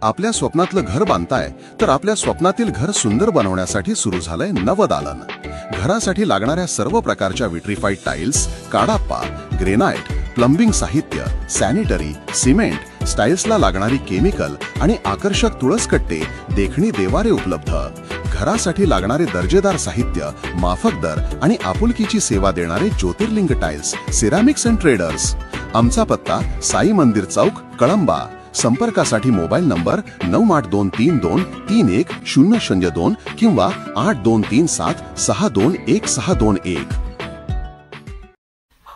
आपल्या स्वप्नातलं घर बांधताय तर आपल्या स्वप्नातील घर सुंदर बनवण्यासाठी सुरू झालंय नवदालन। घरासाठी लागणाऱ्या सर्व प्रकारच्या विट्रीफाईड टाइल्स, काडाप्पा, ग्रेनाइट, प्लंबिंग साहित्य, सॅनिटरी, सिमेंट, स्टाईल्सला लागणारी केमिकल आणि आकर्षक तुळसकट्टे, देखणी देवारे उपलब्ध। घरासाठी लागणारे दर्जेदार साहित्य, माफक दर आणि आपुलकीची सेवा देणारे ज्योतिर्लिंग टाइल्स, सिरामिक्स अँड ट्रेडर्स। आमचा पत्ता साई मंदिर चौक, कळंबा। संपर्कासाठी मोबाईल नंबर 9823231002 किंवा 8237621621।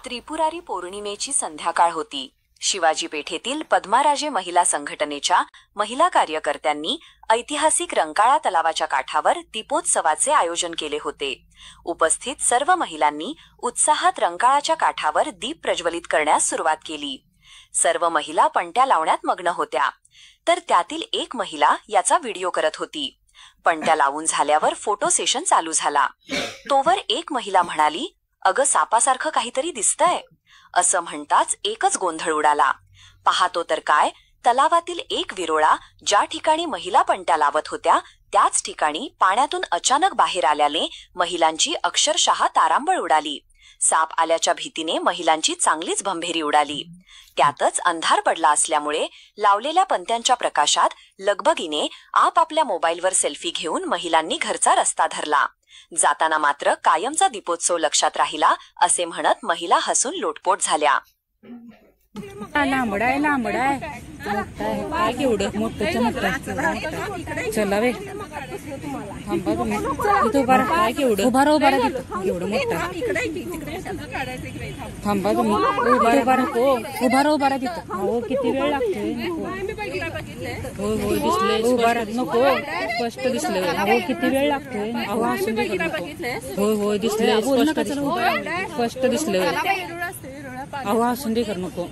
त्रिपुरारी पौर्णिमेची संध्याकाळ होती। शिवाजी पेठेतील पद्माराजे महिला संघटनेच्या महिला कार्यकर्त्यांनी ऐतिहासिक रंकाळा तलावाच्या काठावर दीपोत्सवाचे आयोजन केले होते। उपस्थित सर्व महिलांनी उत्साहात रंकाळाच्या काठावर दीप प्रज्वलित करण्यास सुरुवात केली। सर्व महिला पणत्या लावण्यात मग्न होत्या, तर त्यातील एक महिला याचा व्हिडिओ करत होती। पणत्या लावून झाल्यावर फोटो सेशन चालू झाला। तोवर एक महिला म्हणाली, "अगं, सापासारखं काहीतरी दिसतंय." असं म्हणताच एकच गोंधळ उडाला। पाहतो तर काय, तलावातील एक विरोळा ज्या ठिकाणी महिला पणत्या लावत होत्या त्याच ठिकाणी पाण्यातून अचानक बाहेर आल्याने महिलांची अक्षरशः तारांबळ उडाली। साप आल्याच्या भीतीने महिलांची चांगलीच भंभेरी उडाली। त्यातच अंधार पडला असल्यामुळे लावलेल्या पणत्यांच्या प्रकाशात लगबगीने आपापल्या मोबाईलवर सेल्फी घेऊन महिलांनी घरचा रस्ता धरला। जाताना मात्र कायमचा दीपोत्सव लक्षात राहिला असे म्हणत महिला हसून लोटपोट झाल्या। लांबडाय लांबडाय काय केवढं मोठं चला वे थांबा तुम्ही इथं उभा राहा। काय केवढं उभा राहा एवढं मोठं थांबा तुम्ही उभा राहा तिथं। हो किती वेळ लागतोय? हो हो दिसले उभा राहा नको स्पष्ट दिसले। हो किती वेळ लागतोय? अहो असून दे नको। हो हो दिसले स्पष्ट दिसले। अहो असून दे नको।